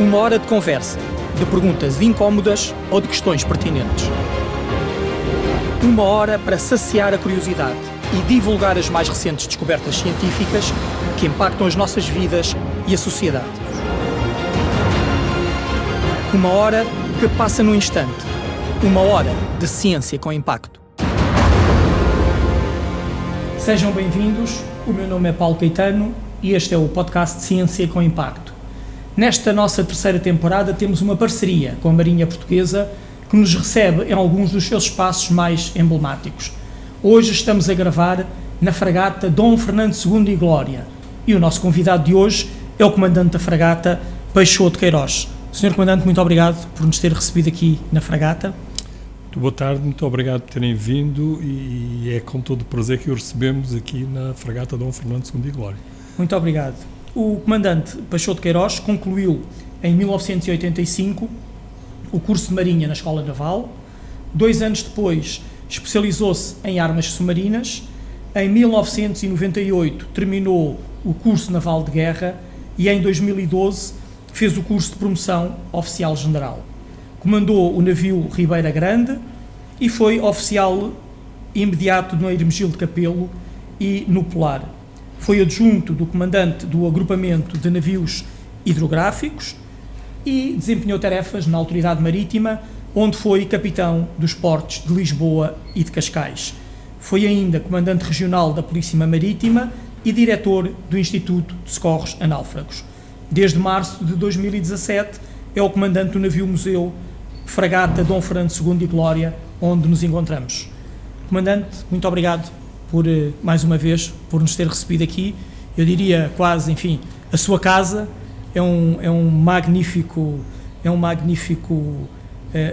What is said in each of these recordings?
Uma hora de conversa, de perguntas incómodas ou de questões pertinentes. Uma hora para saciar a curiosidade e divulgar as mais recentes descobertas científicas que impactam as nossas vidas e a sociedade. Uma hora que passa num instante. Uma hora de ciência com impacto. Sejam bem-vindos, o meu nome é Paulo Caetano e este é o podcast de Ciência com Impacto. Nesta nossa terceira temporada temos uma parceria com a Marinha Portuguesa que nos recebe em alguns dos seus espaços mais emblemáticos. Hoje estamos a gravar na fragata Dom Fernando II e Glória e o nosso convidado de hoje é o comandante da fragata Peixoto Queiroz. Senhor Comandante, muito obrigado por nos ter recebido aqui na fragata. Boa tarde, muito obrigado por terem vindo e é com todo o prazer que o recebemos aqui na fragata Dom Fernando II e Glória. Muito obrigado. O comandante Peixoto Queiroz concluiu em 1985 o curso de Marinha na Escola Naval. 2 anos depois especializou-se em armas submarinas. Em 1998 terminou o curso naval de guerra e em 2012 fez o curso de promoção oficial general. Comandou o navio Ribeira Grande e foi oficial imediato no Hermenegildo Capelo e no Polar. Foi adjunto do comandante do agrupamento de navios hidrográficos e desempenhou tarefas na Autoridade Marítima, onde foi capitão dos portos de Lisboa e de Cascais. Foi ainda comandante regional da Polícia Marítima e diretor do Instituto de Socorros a Náufragos. Desde março de 2017 é o comandante do navio-museu Fragata Dom Fernando II e Glória, onde nos encontramos. Comandante, muito obrigado por, mais uma vez, por nos ter recebido aqui. Eu diria quase, enfim, a sua casa é um magnífico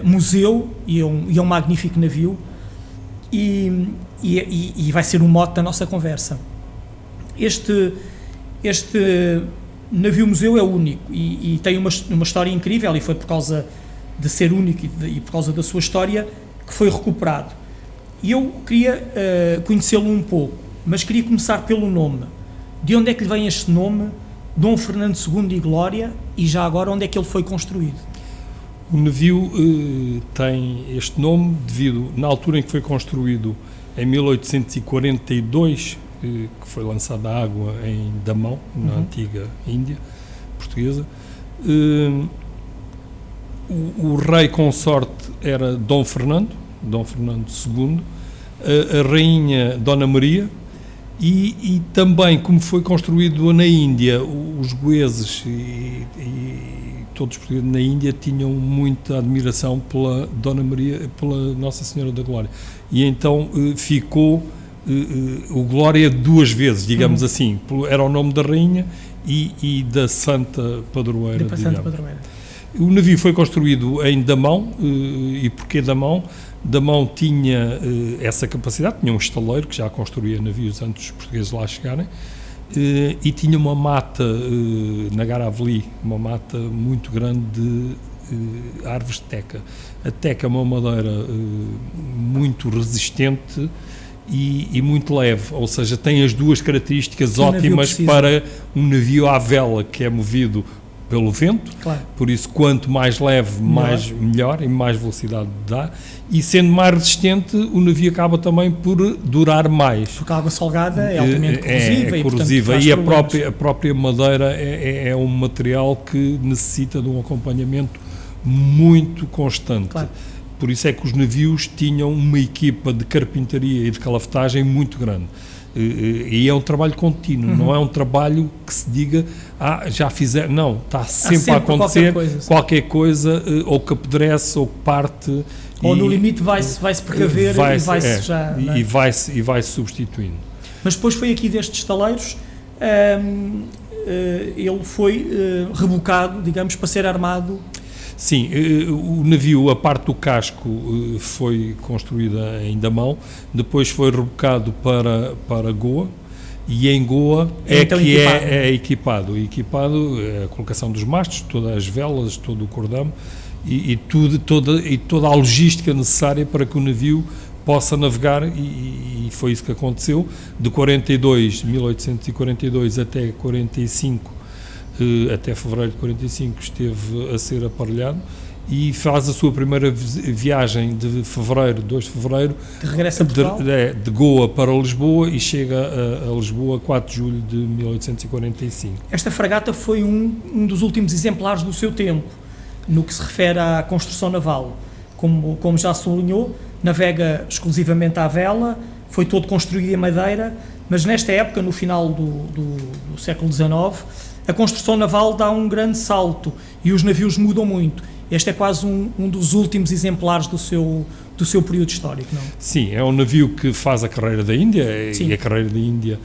museu e é um magnífico navio e vai ser um mote da nossa conversa. Este navio-museu é único e tem uma história incrível e foi por causa de ser único e por causa da sua história que foi recuperado. E eu queria conhecê-lo um pouco, mas queria começar pelo nome. De onde é que lhe vem este nome, Dom Fernando II e Glória, e já agora onde é que ele foi construído? O navio tem este nome devido, na altura em que foi construído, em 1842, que foi lançada a água em Damão, na antiga Índia portuguesa. O rei consorte era Dom Fernando II, a rainha Dona Maria e também, como foi construído na Índia, os goeses e todos os portugueses na Índia tinham muita admiração pela Dona Maria, pela Nossa Senhora da Glória, e então ficou o Glória 2 vezes, digamos assim, era o nome da rainha e da Santa Padroeira. O navio foi construído em Damão. E porquê Damão? Damão tinha essa capacidade, tinha um estaleiro que já construía navios antes dos portugueses lá chegarem, e tinha uma mata na Garaveli, uma mata muito grande de árvores de teca. A teca é uma madeira muito resistente e muito leve, ou seja, tem as duas características ótimas para um navio à vela, que é movido pelo vento, claro. Por isso quanto mais leve, melhor e mais velocidade dá, e sendo mais resistente o navio acaba também por durar mais. Porque a água salgada é altamente corrosiva e, portanto, e a própria madeira é um material que necessita de um acompanhamento muito constante. Claro. Por isso é que os navios tinham uma equipa de carpintaria e de calafetagem muito grande. E é um trabalho contínuo, não é um trabalho que se diga, já fizeram, não, está sempre a acontecer qualquer coisa ou que apodrece ou que parte. Ou no limite vai-se precaver e vai-se substituindo. Mas depois foi aqui destes estaleiros, ele foi rebocado, digamos, para ser armado. Sim, o navio, a parte do casco foi construída em Damão, depois foi rebocado para Goa, e em Goa é equipado, a colocação dos mastros, todas as velas, todo o cordão e toda a logística necessária para que o navio possa navegar, e foi isso que aconteceu. De 1842 até 45 até fevereiro de 45 esteve a ser aparelhado, e faz a sua primeira viagem de fevereiro, 2 de fevereiro, Que regressa a Portugal. de Goa para Lisboa, e chega a Lisboa 4 de julho de 1845. Esta fragata foi um dos últimos exemplares do seu tempo, no que se refere à construção naval. Como já sublinhou, navega exclusivamente à vela, foi todo construído em madeira, mas nesta época, no final do século XIX, a construção naval dá um grande salto e os navios mudam muito. Este é quase um dos últimos exemplares do seu período histórico, não? Sim, é um navio que faz a carreira da Índia, Sim. e a carreira da Índia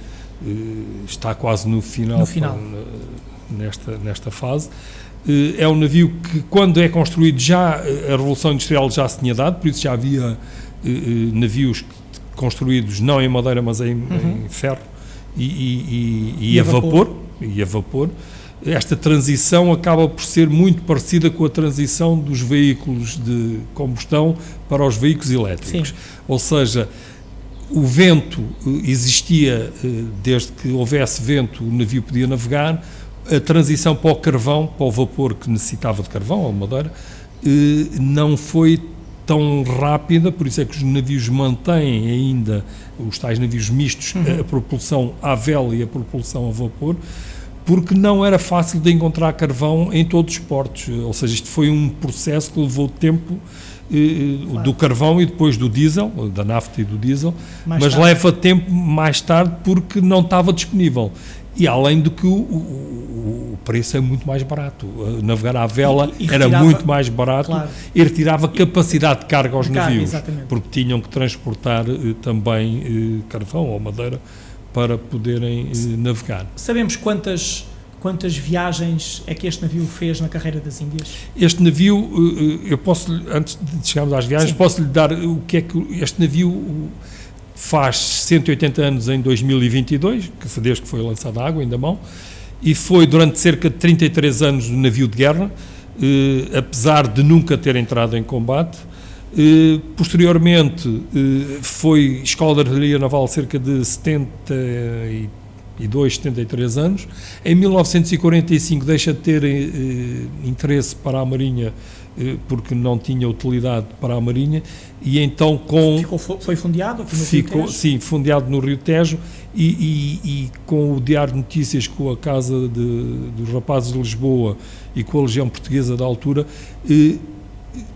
está quase no final. Nesta fase. É um navio que, quando é construído, já a Revolução Industrial já se tinha dado, por isso já havia navios construídos não em madeira, mas em ferro e a vapor. Esta transição acaba por ser muito parecida com a transição dos veículos de combustão para os veículos elétricos. Sim. Ou seja, o vento existia, desde que houvesse vento o navio podia navegar. A transição para o carvão, para o vapor que necessitava de carvão ou madeira, não foi tão rápida, por isso é que os navios mantêm ainda, os tais navios mistos, a propulsão à vela e a propulsão a vapor, porque não era fácil de encontrar carvão em todos os portos, ou seja, isto foi um processo que levou tempo, do carvão e depois do diesel, da nafta e do diesel, mas leva tempo mais tarde porque não estava disponível. E além do que o preço é muito mais barato. Navegar à vela era muito mais barato, claro, e retirava capacidade de carga aos navios, porque tinham que transportar também carvão ou madeira para poderem navegar. Sabemos quantas viagens é que este navio fez na carreira das Índias? Este navio, eu posso, antes de chegarmos às viagens, posso-lhe dar o que é que este navio faz 180 anos em 2022, que foi desde que foi lançado à água, ainda mão, e foi durante cerca de 33 anos um navio de guerra, apesar de nunca ter entrado em combate. Posteriormente foi escola de artilharia naval cerca de 72, 73 anos. Em 1945 deixa de ter interesse para a Marinha, porque não tinha utilidade para a Marinha, e então foi fundeado aqui no Rio Tejo? Sim, fundeado no Rio Tejo, e com o Diário de Notícias, com a Casa dos Rapazes de Lisboa e com a Legião Portuguesa da altura,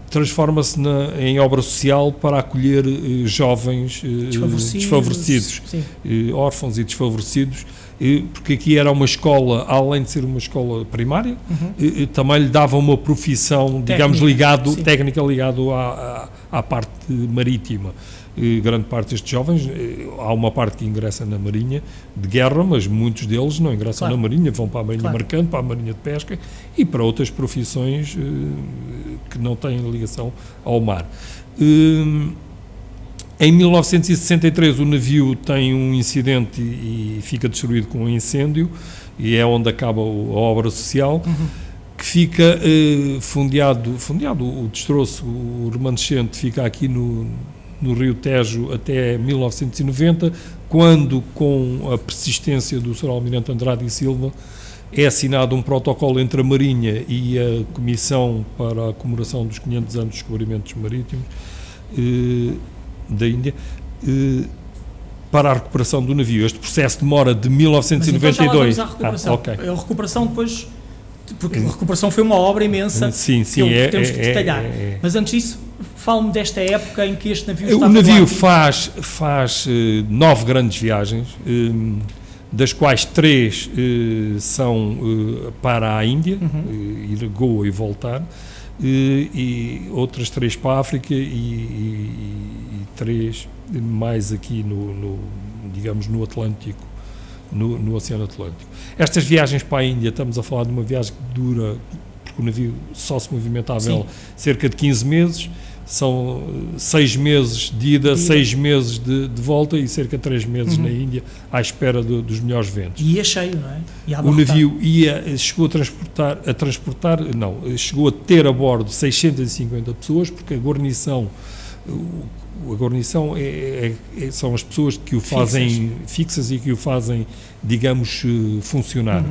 transforma-se em obra social para acolher jovens desfavorecidos, órfãos e desfavorecidos, porque aqui era uma escola, além de ser uma escola primária, também lhe dava uma profissão, digamos, técnica ligado à parte marítima. Grande parte destes jovens, há uma parte que ingressa na Marinha de guerra, mas muitos deles não ingressam na Marinha, vão para a Marinha Mercante, para a Marinha de Pesca e para outras profissões que não têm ligação ao mar. Em 1963 o navio tem um incidente e fica destruído com um incêndio, e é onde acaba a obra social, que fica fundeado, o destroço, o remanescente fica aqui no Rio Tejo até 1990, quando, com a persistência do Sr. Almirante Andrade e Silva, é assinado um protocolo entre a Marinha e a Comissão para a comemoração dos 500 anos dos descobrimentos marítimos da Índia, para a recuperação do navio. Este processo demora de 1992. Mas então já lá vamos à recuperação. A recuperação depois, porque a recuperação foi uma obra imensa, que temos que detalhar. Mas antes disso, fale-me desta época em que este navio estava. O navio faz 9 grandes viagens, das quais 3 são para a Índia, ir a Goa e voltar, e outras 3 para a África e 3 mais aqui digamos, no Atlântico, no Oceano Atlântico. Estas viagens para a Índia, estamos a falar de uma viagem que dura, porque o navio só se movimenta à vela, cerca de 15 meses, são 6 meses de ida, 6 meses de volta e cerca de 3 meses na Índia, à espera dos melhores ventos. E ia cheio, não é? O navio chegou chegou a ter a bordo 650 pessoas, porque a guarnição, a guarnição são as pessoas que o fazem fixas e que o fazem, digamos, funcionar.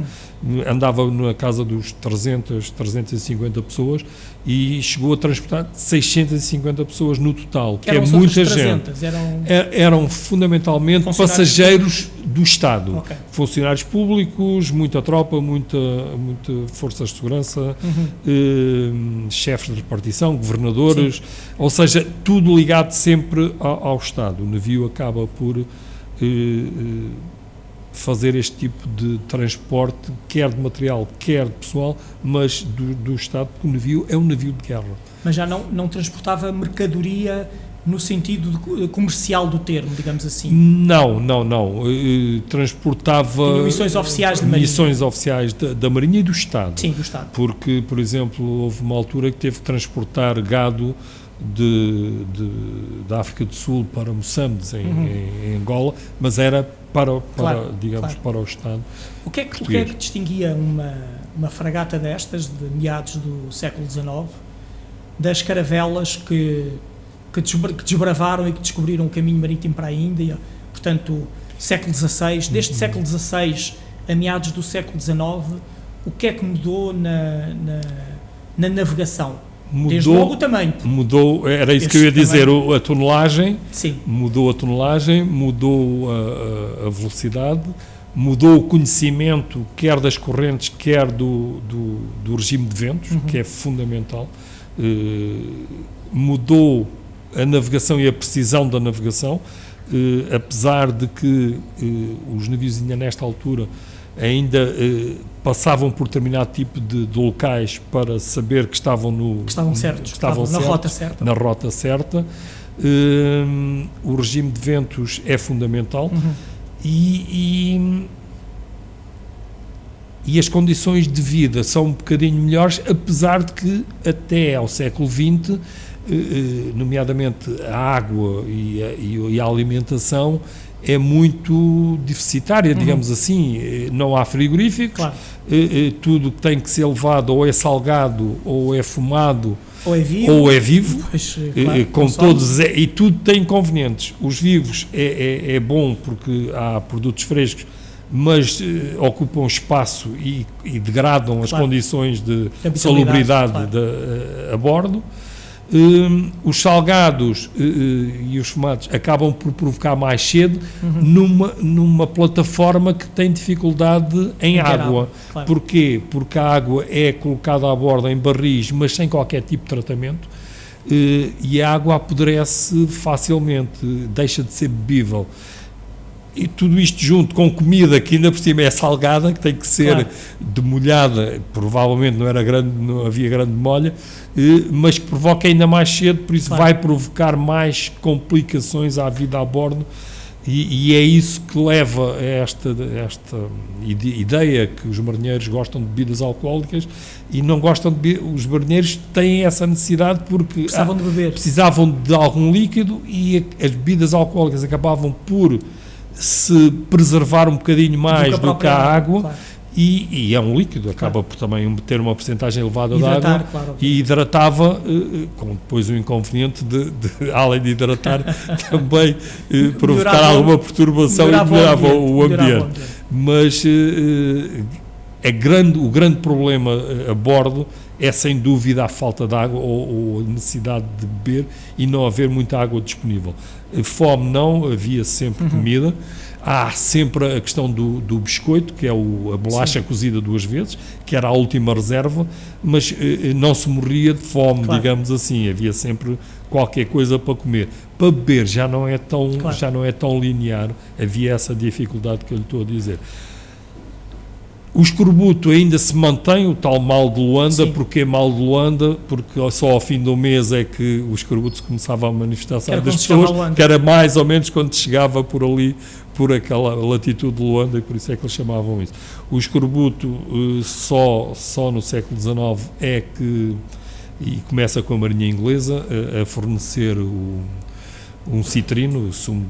Andava na casa dos 350 pessoas e chegou a transportar 650 pessoas no total, que é muita gente. Eram fundamentalmente passageiros do Estado, funcionários públicos, muita tropa, muita forças de segurança, chefes de repartição, governadores, ou seja, tudo ligado sempre ao Estado. O navio acaba por fazer este tipo de transporte, quer de material, quer de pessoal, mas do Estado, porque o navio é um navio de guerra. Mas já não transportava mercadoria no sentido comercial do termo, digamos assim? Não. Transportava... Tinha missões oficiais de Marinha. Missões oficiais da Marinha e do Estado. Sim, do Estado. Porque, por exemplo, houve uma altura que teve que transportar gado da África do Sul para Moçambique, em Angola, mas era para o Estado. O que é que distinguia uma fragata destas, de meados do século XIX, das caravelas que desbravaram e que descobriram o caminho marítimo para a Índia, portanto, século XVI, desde século XVI a meados do século XIX, o que é que mudou na navegação? Desde logo o tamanho. Mudou, era isso que eu ia dizer, a tonelagem. Sim. Mudou a tonelagem, mudou a velocidade, mudou o conhecimento, quer das correntes, quer do regime de ventos, que é fundamental. Mudou a navegação e a precisão da navegação, apesar de que os navios ainda nesta altura ainda passavam por determinado tipo de locais para saber que estavam na rota certa. O regime de ventos é fundamental e as condições de vida são um bocadinho melhores, apesar de que até ao século XX, nomeadamente a água e a alimentação, é muito deficitária, digamos assim. Não há frigoríficos, tudo que tem que ser levado ou é salgado, ou é fumado, ou é vivo, pois, com todos, e tudo tem inconvenientes. Os vivos é bom porque há produtos frescos, mas ocupam espaço e degradam as condições de salubridade a bordo. Os salgados e os fumados acabam por provocar mais sede numa plataforma que tem dificuldade em água. Porquê? Porque a água é colocada a bordo em barris, mas sem qualquer tipo de tratamento, e a água apodrece facilmente, deixa de ser bebível. E tudo isto junto com comida que ainda por cima é salgada, que tem que ser demolhada, provavelmente não havia grande molha, mas que provoca ainda mais cedo, por isso vai provocar mais complicações à vida a bordo, e é isso que leva a esta ideia que os marinheiros gostam de bebidas alcoólicas e não gostam de beber. Os marinheiros têm essa necessidade porque precisavam de algum líquido, e as bebidas alcoólicas acabavam por se preservar um bocadinho mais do que a água, e é um líquido, acaba por também ter uma porcentagem elevada de água, e hidratava, com depois o inconveniente de além de hidratar, também provocar alguma perturbação e melhorava o ambiente. Mas o grande problema a bordo é sem dúvida a falta de água ou a necessidade de beber e não haver muita água disponível. Fome não, havia sempre comida. Há sempre a questão do biscoito, que é a bolacha cozida 2 vezes, que era a última reserva, mas não se morria de fome, digamos assim, havia sempre qualquer coisa para comer. Para beber já não é tão linear, havia essa dificuldade que eu lhe estou a dizer. O escorbuto ainda se mantém, o tal mal de Luanda. Porquê mal de Luanda? Porque só ao fim do mês é que o escorbuto se começava a manifestar das pessoas, que era mais ou menos quando chegava por ali, por aquela latitude de Luanda, e por isso é que eles chamavam isso. O escorbuto só no século XIX é que, e começa com a Marinha Inglesa a fornecer um citrino, sumo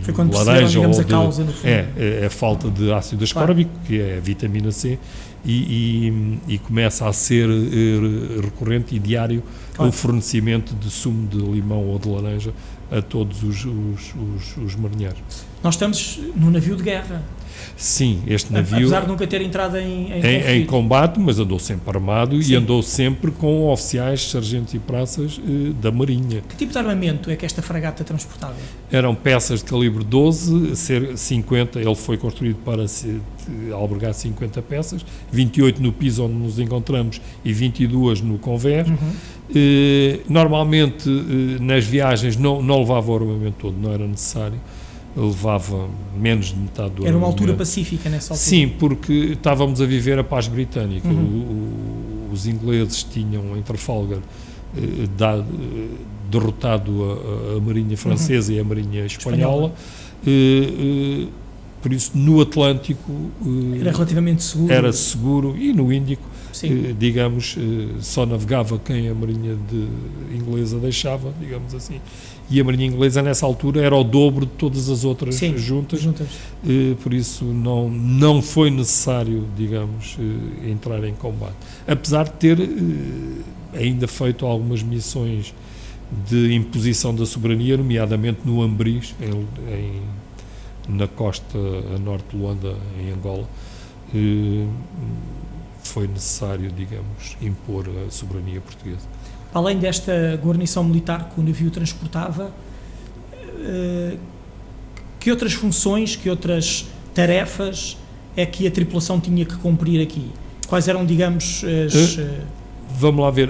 Foi quando de perceberam, laranja, digamos, ou a causa, no fundo. é a falta de ácido ascórbico, que é a vitamina C, e começa a ser recorrente e diário o fornecimento de sumo de limão ou de laranja a todos os marinheiros. Nós estamos num navio de guerra. Sim, este navio, apesar de nunca ter entrado em combate, mas andou sempre armado. Sim. E andou sempre com oficiais, sargentos e praças da Marinha. Que tipo de armamento é que esta fragata transportava? Eram peças de calibre 12, 50, ele foi construído para albergar 50 peças, 28 no piso onde nos encontramos e 22 no convés. Normalmente nas viagens não levava o armamento todo, não era necessário. Levava menos de metade do armamento. Era uma altura pacífica nessa altura? Sim, porque estávamos a viver a paz britânica. Os ingleses tinham em Trafalgar derrotado a Marinha Francesa e a Marinha Espanhola. Por isso, no Atlântico era relativamente seguro. Era seguro, e no Índico, digamos, só navegava quem a Marinha inglesa deixava, digamos assim. E a Marinha Inglesa, nessa altura, era o dobro de todas as outras juntas. Por isso, não foi necessário, digamos, entrar em combate. Apesar de ter ainda feito algumas missões de imposição da soberania, nomeadamente no Ambris, na costa a norte de Luanda, em Angola, foi necessário, digamos, impor a soberania portuguesa. Além desta guarnição militar que o navio transportava, que outras funções, que outras tarefas é que a tripulação tinha que cumprir aqui? Quais eram, digamos, vamos lá ver.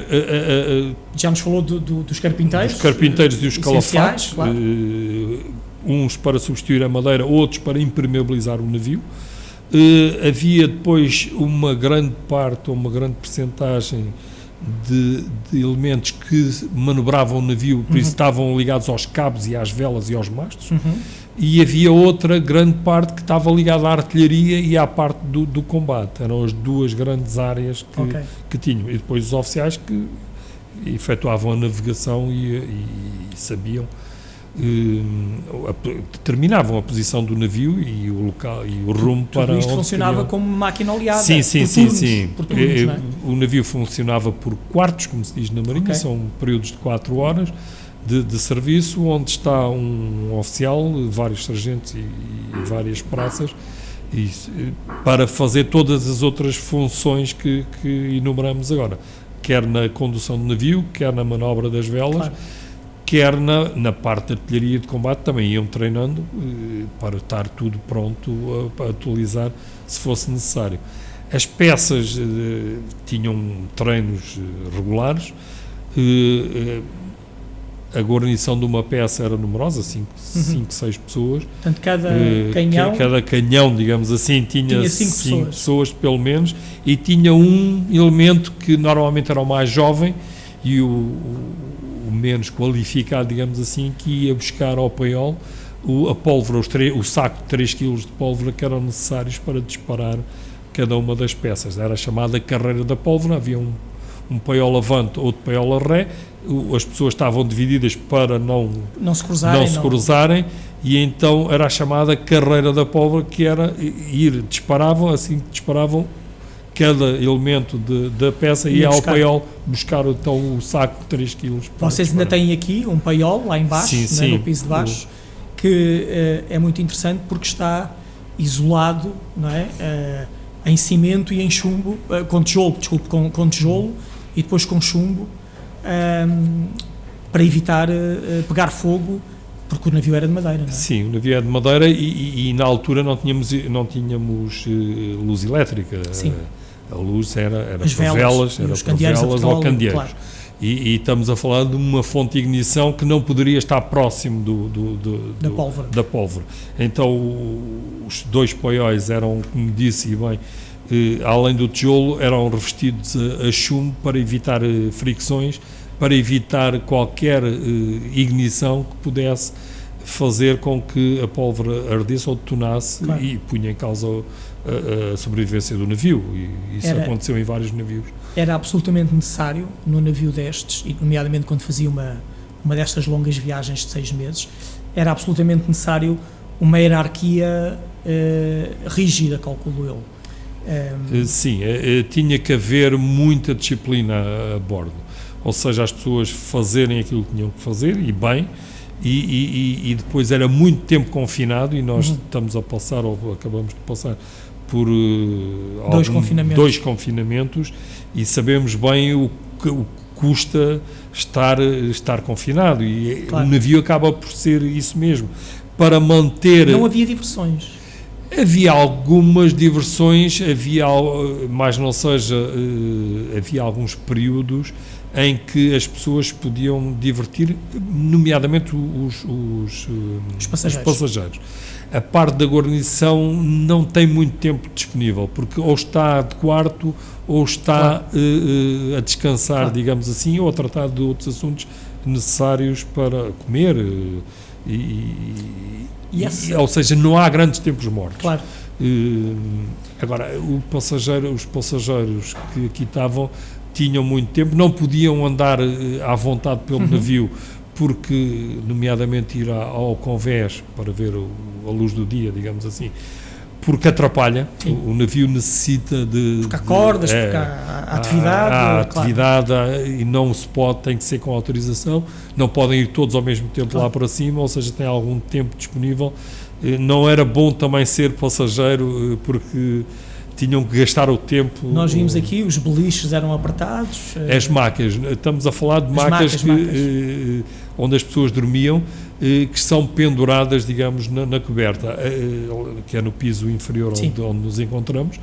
Já nos falou dos carpinteiros. Dos carpinteiros e os calafates. Claro. Uns para substituir a madeira, outros para impermeabilizar o navio. Havia depois uma grande parte, ou uma grande percentagem de elementos que manobravam o navio, por isso estavam ligados aos cabos e às velas e aos mastros, e havia outra grande parte que estava ligada à artilharia e à parte do combate. Eram as duas grandes áreas que tinham. E depois os oficiais que efetuavam a navegação e sabiam, determinavam a posição do navio e o local e o rumo para onde. Isto funcionava como máquina oleada. Sim. Por turnos, não é? O navio funcionava por quartos, como se diz na Marinha, são períodos de 4 horas de serviço, onde está um oficial, vários sargentos e várias praças, para fazer todas as outras funções que enumeramos agora, quer na condução do navio, quer na manobra das velas, quer na parte de artilharia de combate. Também iam treinando para estar tudo pronto para atualizar se fosse necessário. As peças tinham treinos regulares, a guarnição de uma peça era numerosa, 5, 6 pessoas. Portanto, cada canhão, digamos assim, tinha 5 pessoas pelo menos, e tinha um elemento que normalmente era o mais jovem e o menos qualificado, digamos assim, que ia buscar ao paiol a pólvora, o saco de 3 kg de pólvora que eram necessários para disparar cada uma das peças. Era a chamada carreira da pólvora. Havia um paiol avante, outro paiol a ré. As pessoas estavam divididas para não se cruzarem, e então era a chamada carreira da pólvora, que era disparavam, assim que disparavam, cada elemento da peça ia ao paiol buscar então o saco de 3 kg. Vocês ainda têm aqui um paiol lá em baixo, sim, no piso de baixo, que é muito interessante porque está isolado, não é? Em cimento e em chumbo, com tijolo e depois com chumbo, para evitar pegar fogo, porque o navio era de madeira, não é? Sim, o navio era de madeira e na altura não tínhamos luz elétrica. Sim. A luz era as por velas, era por velas ou candeeiros. Claro. E estamos a falar de uma fonte de ignição que não poderia estar próximo da pólvora. Então os 2 paióis eram, como disse bem, além do tijolo, eram revestidos a chumbo para evitar fricções, para evitar qualquer ignição que pudesse fazer com que a pólvora ardesse ou detonasse, e punha em causa a sobrevivência do navio, e isso aconteceu em vários navios. Era absolutamente necessário no navio destes, e nomeadamente quando fazia uma uma destas longas viagens de 6 meses, era absolutamente necessário uma hierarquia rígida, calculo eu. Sim, tinha que haver muita disciplina a bordo, ou seja, as pessoas fazerem aquilo que tinham que fazer, e bem, e depois era muito tempo confinado, e nós estamos a passar, ou acabamos de passar, por dois confinamentos, e sabemos bem o que custa estar confinado, e claro, o navio acaba por ser isso mesmo, para manter... Não havia diversões. Havia algumas diversões, mas não seja, havia alguns períodos em que as pessoas podiam divertir, nomeadamente os passageiros. A parte da guarnição não tem muito tempo disponível, porque ou está de quarto ou está a descansar, digamos assim, ou a tratar de outros assuntos necessários para comer, ou seja, não há grandes tempos mortos. Claro. Agora, os passageiros que aqui estavam tinham muito tempo, não podiam andar à vontade pelo navio, porque, nomeadamente, ir ao convés para ver a luz do dia, digamos assim, porque atrapalha. O navio necessita de... Porque há cordas, porque há atividade. Há atividade, e não se pode, tem que ser com autorização, não podem ir todos ao mesmo tempo lá para cima, ou seja, tem algum tempo disponível. Não era bom também ser passageiro, porque tinham que gastar o tempo. Nós vimos aqui, os beliches eram apertados. As macas, estamos a falar de macas onde as pessoas dormiam, que são penduradas, digamos, na coberta, que é no piso inferior onde nos encontramos.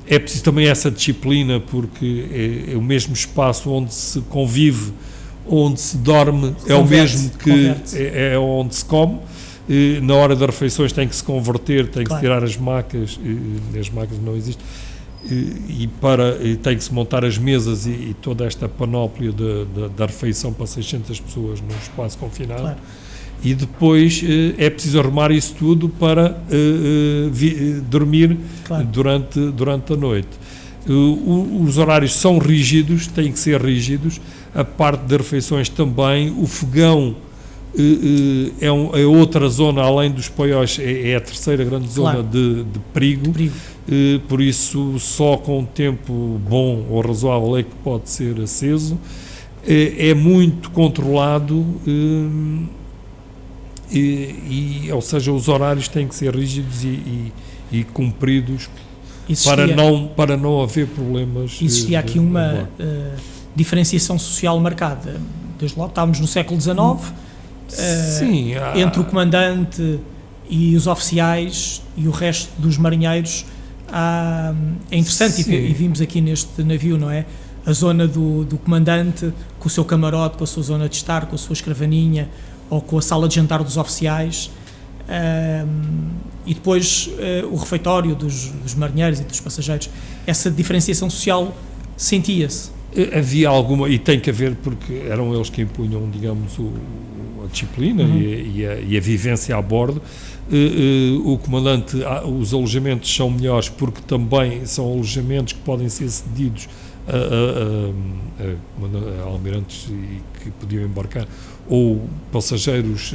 É preciso também essa disciplina, porque é o mesmo espaço onde se convive, onde se dorme, é o mesmo que é onde se come. Na hora das refeições tem que se converter, tem que se tirar as macas não existem, e tem que se montar as mesas e toda esta panóplia da refeição para 600 pessoas num espaço confinado. Claro. E depois é preciso arrumar isso tudo para dormir durante a noite. Os horários são rígidos, têm que ser rígidos, a parte das refeições também, o fogão é outra zona, além dos paióis, é a terceira grande zona de perigo. Por isso só com um tempo bom ou razoável é que pode ser aceso. É muito controlado, ou seja, os horários têm que ser rígidos e cumpridos para não haver problemas. Existia aqui uma diferenciação social marcada. Desde logo estávamos no século XIX. Sim, entre o comandante e os oficiais e o resto dos marinheiros, é interessante, e vimos aqui neste navio, não é? A zona do comandante com o seu camarote, com a sua zona de estar, com a sua escrivaninha, ou com a sala de jantar dos oficiais, e depois o refeitório dos marinheiros e dos passageiros. Essa diferenciação social sentia-se. Havia alguma, e tem que haver, porque eram eles que impunham, digamos, a disciplina e a vivência a bordo. O comandante, os alojamentos são melhores, porque também são alojamentos que podem ser cedidos a almirantes que podiam embarcar, ou passageiros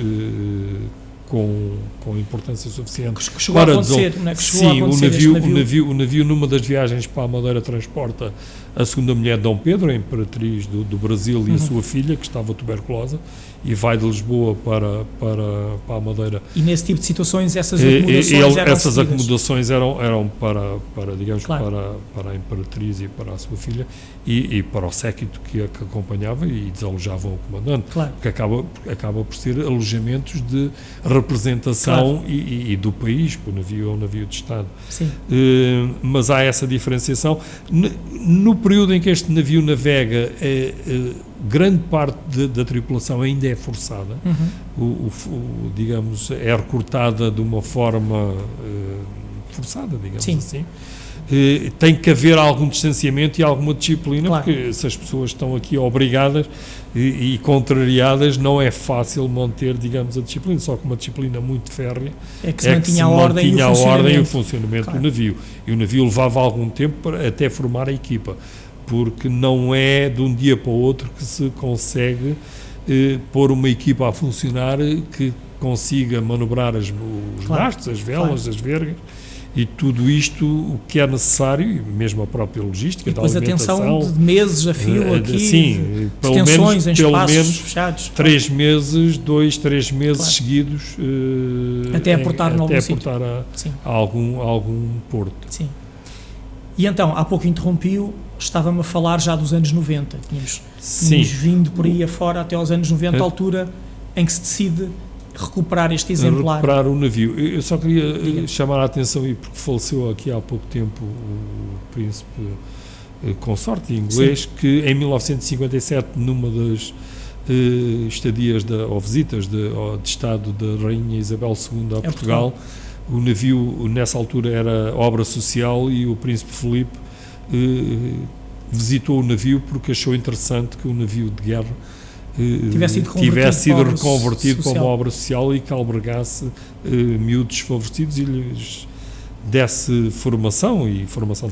com importância suficiente para acontecer, não é? Sim, o navio numa das viagens para a Madeira transporta a segunda mulher de Dom Pedro, a imperatriz do Brasil, e a sua filha, que estava tuberculosa, e vai de Lisboa para a Madeira. E nesse tipo de situações essas acomodações eram para digamos, para a imperatriz e para a sua filha, e para o séquito que acompanhava e desalojavam o comandante, porque acaba por ser alojamentos de representação e do país, porque o navio é um navio de Estado. Sim. Mas há essa diferenciação. No período em que este navio navega, grande parte da tripulação ainda é forçada, digamos, é recrutada de uma forma forçada, digamos assim. Tem que haver algum distanciamento e alguma disciplina, porque se as pessoas estão aqui obrigadas e contrariadas, não é fácil manter, digamos, a disciplina. Só que uma disciplina muito férrea que se mantinha a ordem e o funcionamento do navio. E o navio levava algum tempo até formar a equipa, porque não é de um dia para o outro que se consegue pôr uma equipa a funcionar que consiga manobrar os mastros, as velas, as vergas, e tudo isto o que é necessário, e mesmo a própria logística, e depois da alimentação. atenção de meses a fio aqui, sim, de tensões em espaços fechados. 3 meses seguidos, até aportar a algum porto. Sim. E então, há pouco interrompi-o, estava-me a falar já dos anos 90, tínhamos vindo por aí afora até aos anos 90, a altura em que se decide recuperar este exemplar. Recuperar o navio. Eu só queria chamar a atenção, e porque faleceu aqui há pouco tempo o príncipe consorte inglês, que em 1957, numa das estadias ou visitas de Estado da Rainha Isabel II a Portugal, o navio nessa altura era obra social, e o príncipe Filipe visitou o navio porque achou interessante que o navio de guerra tivesse sido reconvertido como obra social e que albergasse miúdos desfavorecidos e lhes desse formação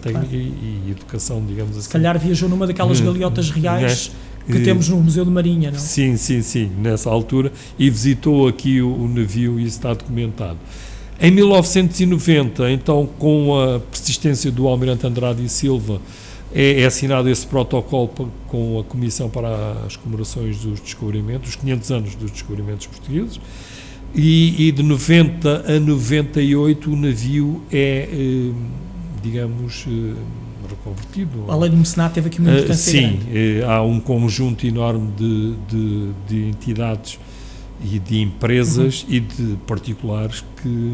técnica e educação, digamos assim. Se calhar viajou numa daquelas galeotas reais que temos no Museu de Marinha, não? Sim, nessa altura, e visitou aqui o navio, e isso está documentado. Em 1990, então, com a persistência do Almirante Andrade e Silva, é assinado esse protocolo com a Comissão para as comemorações dos descobrimentos, os 500 anos dos descobrimentos portugueses, e de 90 a 98 o navio é, digamos, reconvertido. A lei do mecenato teve aqui uma importância grande. Sim, há um conjunto enorme de entidades e de empresas e de particulares que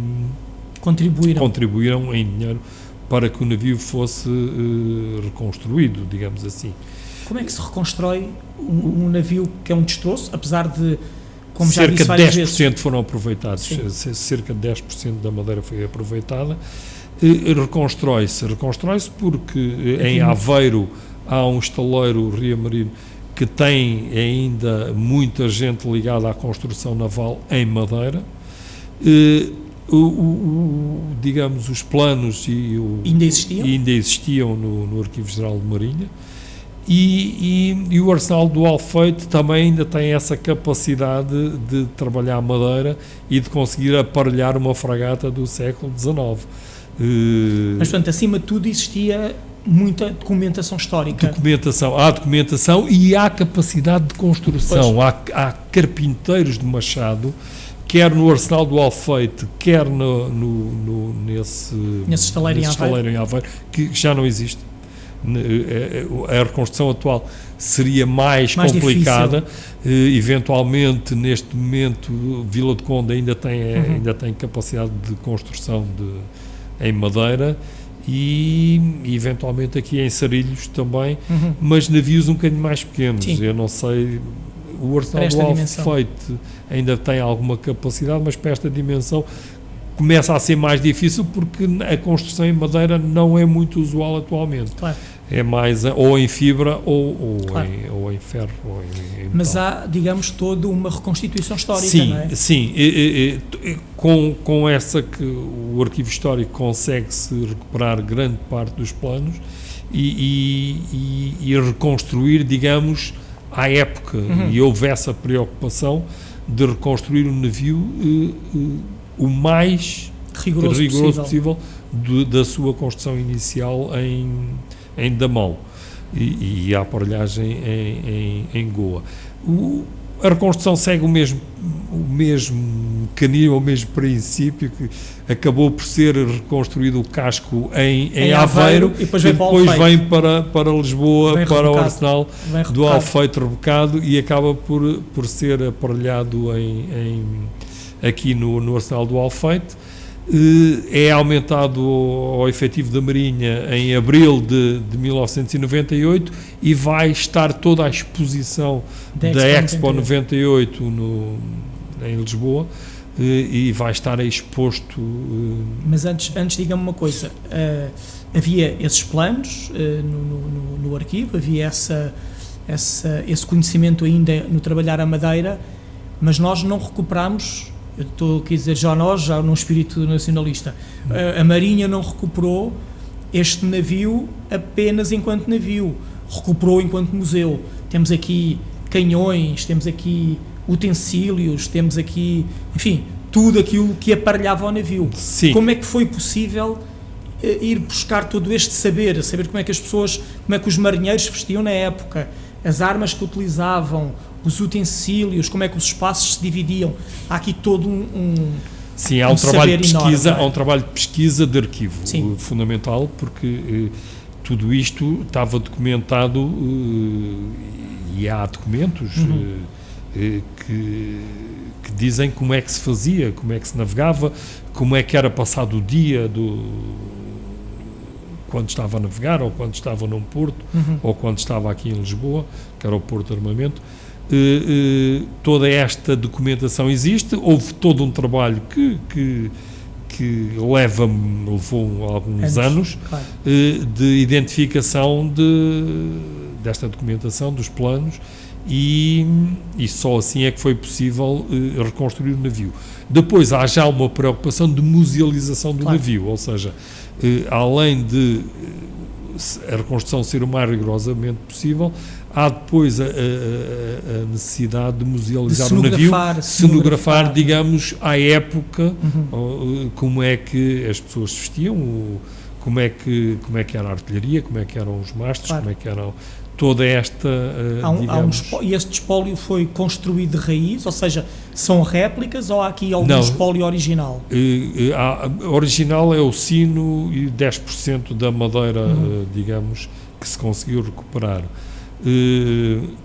contribuíram em dinheiro para que o navio fosse reconstruído, digamos assim. Como é que se reconstrói um navio que é um destroço, apesar de, como já disse várias vezes... Cerca de 10% foram aproveitados, cerca de 10% da madeira foi aproveitada. Reconstrói-se porque em Aveiro há um estaleiro, Ria Marino, que tem ainda muita gente ligada à construção naval em madeira. Digamos, os planos ainda existiam no Arquivo Geral de Marinha, e o Arsenal do Alfeite também ainda tem essa capacidade de trabalhar a e de conseguir aparelhar uma fragata do século XIX. Mas, portanto, acima de tudo existia muita documentação histórica. Há documentação e há capacidade de construção. Há carpinteiros de machado, quer no Arsenal do Alfeite, quer nesse estaleiro em Aveiro, que já não existe. A reconstrução atual seria mais complicada. Eventualmente, neste momento, Vila de Conde ainda tem capacidade de construção em madeira, e eventualmente aqui em Sarilhos também, mas navios um bocadinho mais pequenos. Sim. Eu não sei, o Arsenal do Alfeite ainda tem alguma capacidade, mas para esta dimensão começa a ser mais difícil, porque a construção em madeira não é muito usual atualmente. Claro. É mais ou em fibra ou em ferro. Ou em mas há, digamos, toda uma reconstituição histórica, sim, não é? Sim, com essa que o Arquivo Histórico consegue-se recuperar grande parte dos planos e reconstruir, digamos, à época, e houve essa preocupação de reconstruir o navio o mais rigoroso possível da sua construção inicial em Damão e a aparelhagem em Goa. A reconstrução segue o mesmo mecanismo, o mesmo princípio, que acabou por ser reconstruído o casco em Aveiro e depois vem para Lisboa, para o Arsenal do Alfeite rebocado, e acaba por ser aparelhado aqui no Arsenal do Alfeite. É aumentado ao efetivo da Marinha em abril de 1998 e vai estar toda a exposição da Expo 98 em Lisboa, e vai estar exposto. Mas antes diga-me uma coisa, havia esses planos no arquivo, havia esse conhecimento ainda no trabalhar a madeira, mas nós não recuperamos. Eu estou aqui a dizer já num espírito nacionalista, a Marinha não recuperou este navio apenas enquanto navio, recuperou enquanto museu. Temos aqui canhões, temos aqui utensílios, temos aqui, enfim, tudo aquilo que aparelhava o navio. Sim. Como é que foi possível ir buscar todo este saber como é que as pessoas, como é que os marinheiros vestiam na época, as armas que utilizavam, os utensílios, como é que os espaços se dividiam? Há aqui todo Sim, há um trabalho de pesquisa, enorme, há um trabalho de pesquisa de arquivo. Sim. Fundamental, porque tudo isto estava documentado e há documentos que dizem como é que se fazia, como é que se navegava, como é que era passado o dia quando estava a navegar, ou quando estava num porto, ou quando estava aqui em Lisboa, que era o Porto de Armamento. Toda esta documentação existe. Houve todo um trabalho que levou alguns anos claro. De identificação desta documentação, dos planos, e só assim é que foi possível reconstruir o navio. Depois há já uma preocupação de musealização do navio, ou seja, além de a reconstrução ser o mais rigorosamente possível, há depois a necessidade de musealizar o navio, cenografar, digamos, à época, como é que as pessoas se vestiam, como é que era a artilharia, como é que eram os mastros, como é que eram toda esta, e este espólio foi construído de raiz, ou seja, são réplicas ou há aqui algum espólio original? Original é o sino e 10% da madeira, digamos, que se conseguiu recuperar.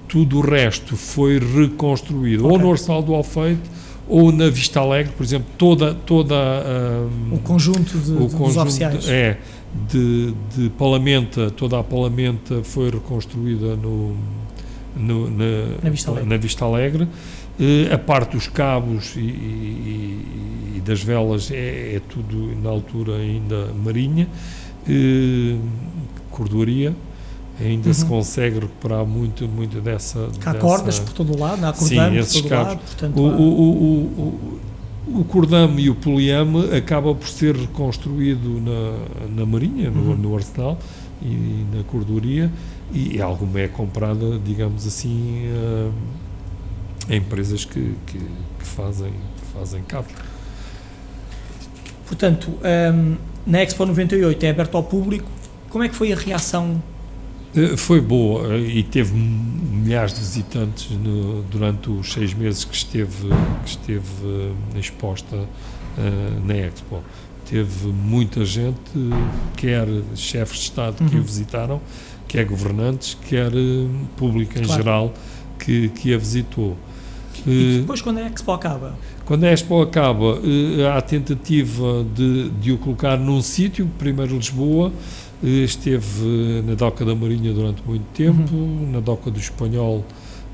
Tudo o resto foi reconstruído, ou no Arsenal do Alfeite, ou na Vista Alegre, por exemplo, toda o conjunto dos oficiais. De Palamenta, toda a Palamenta foi reconstruída na Vista Alegre. A parte dos cabos e das velas é tudo na altura ainda marinha. Cordoaria ainda se consegue recuperar muito dessa... Há cordas por todo o lado, há acordame por todo o lado. Portanto, o cordame e o poliame acaba por ser reconstruído na Marinha, no Arsenal e na Cordoaria, e alguma é comprada, digamos assim, a empresas que fazem cabos. Portanto, na Expo 98 é aberto ao público. Como é que foi a reação? Foi boa e teve milhares de visitantes durante os 6 meses que esteve exposta na Expo. Teve muita gente, quer chefes de Estado que a visitaram, quer governantes, quer público em geral que a visitou. E depois, quando a Expo acaba? Quando a Expo acaba, há a tentativa de o colocar num sítio, primeiro Lisboa. Esteve na Doca da Marinha durante muito tempo, na Doca do Espanhol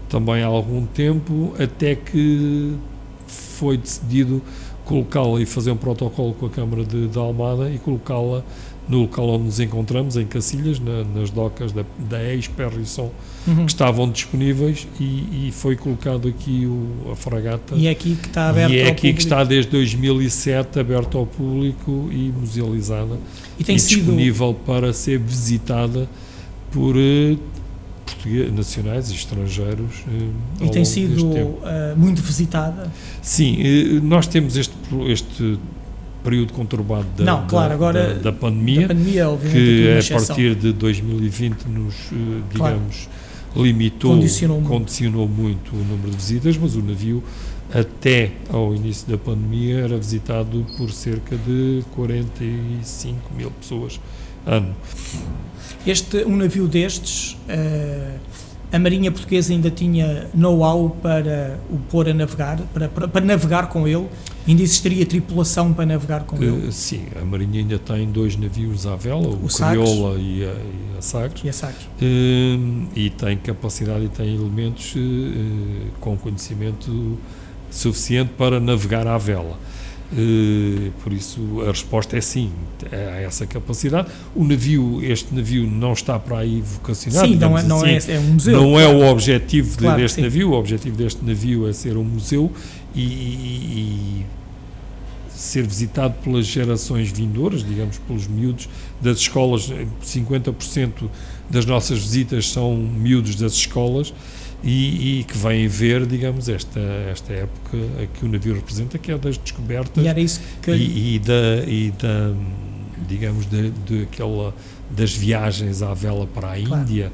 também há algum tempo, até que foi decidido colocá-la e fazer um protocolo com a Câmara de Almada e colocá-la no local onde nos encontramos, em Cacilhas, nas docas da Ex-Perrição, que estavam disponíveis, e foi colocado aqui a fragata. E é aqui que está aberto ao público. E é aqui que está desde 2007 aberto ao público e musealizada e disponível para ser visitada por portugueses, nacionais e estrangeiros. E tem sido muito visitada? Sim, nós temos este período conturbado da pandemia, que a partir de 2020 nos, digamos, condicionou muito o número de visitas, mas o navio até ao início da pandemia era visitado por cerca de 45 mil pessoas ano. Um navio destes, a Marinha Portuguesa ainda tinha know-how para o pôr a navegar, para navegar com ele? Ainda existiria tripulação para navegar com ele? Sim, a Marinha ainda tem 2 navios à vela, o Crioula e a Sagres. E tem capacidade e tem elementos com conhecimento suficiente para navegar à vela. Por isso a resposta é sim, há essa capacidade. Este navio não está para aí vocacionado. Sim, não é um museu. Não é o objetivo deste navio. O objetivo deste navio é ser um museu e ser visitado pelas gerações vindouras, digamos, pelos miúdos das escolas. 50% das nossas visitas são miúdos das escolas, e que vêm ver, digamos, esta época que o navio representa, que é das descobertas E era isso que... digamos, das viagens à vela para a Claro. Índia,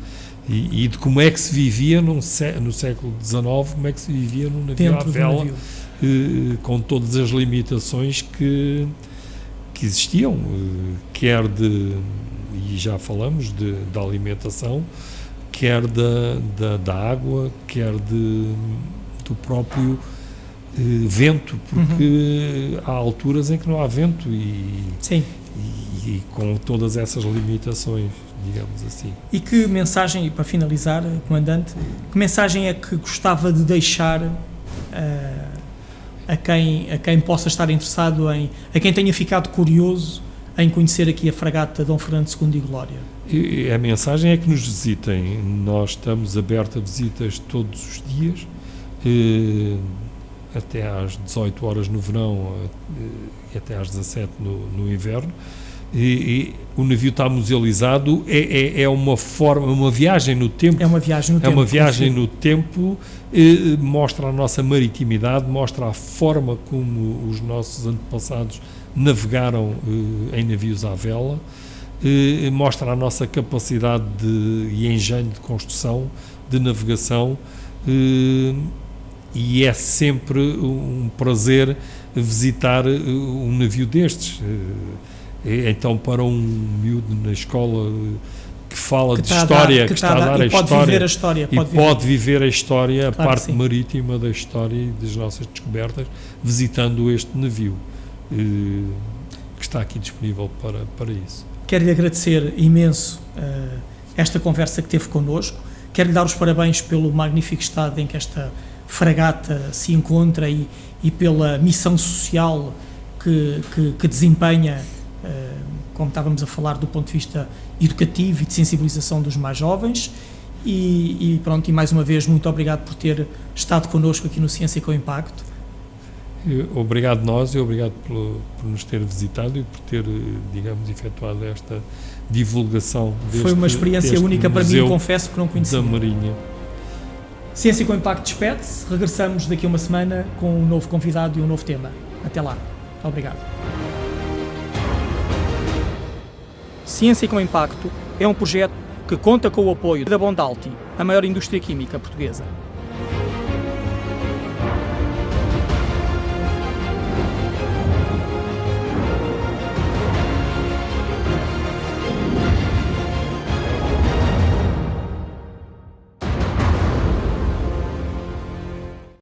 e de como é que se vivia no século XIX, como é que se vivia num navio Dentro à do vela, navio. com todas as limitações que existiam, quer e já falamos, da alimentação, quer da água, quer do próprio vento, porque há alturas em que não há vento Sim. e com todas essas limitações, digamos assim. E que mensagem, e para finalizar, Comandante, que mensagem é que gostava de deixar a quem possa estar interessado a quem tenha ficado curioso em conhecer aqui a fragata Dom Fernando II e Glória? E a mensagem é que nos visitem. Nós estamos abertos a visitas todos os dias, até às 18 horas no verão e até às 17 no inverno. E o navio está musealizado, é uma viagem no tempo. É uma viagem no tempo. É uma viagem no tempo, mostra a nossa maritimidade, mostra a forma como os nossos antepassados navegaram em navios à vela, mostra a nossa capacidade e engenho de construção, de navegação, e é sempre um prazer visitar um navio destes. Então, para um miúdo na escola que fala de história, que está a dar a história, pode viver a história, a parte marítima da história e das nossas descobertas, visitando este navio, que está aqui disponível para isso. Quero-lhe agradecer imenso esta conversa que teve connosco, quero-lhe dar os parabéns pelo magnífico estado em que esta fragata se encontra e pela missão social que desempenha, como estávamos a falar, do ponto de vista educativo e de sensibilização dos mais jovens, e pronto, e mais uma vez muito obrigado por ter estado connosco aqui no Ciência com Impacto. Obrigado nós e obrigado por nos ter visitado e por ter, digamos, efetuado esta divulgação Foi uma experiência única para mim, confesso que não conhecia. Da Marinha. Ciência com Impacto despede-se, regressamos daqui a uma semana com um novo convidado e um novo tema. Até lá. Obrigado. Ciência com Impacto é um projeto que conta com o apoio da Bondalti, a maior indústria química portuguesa.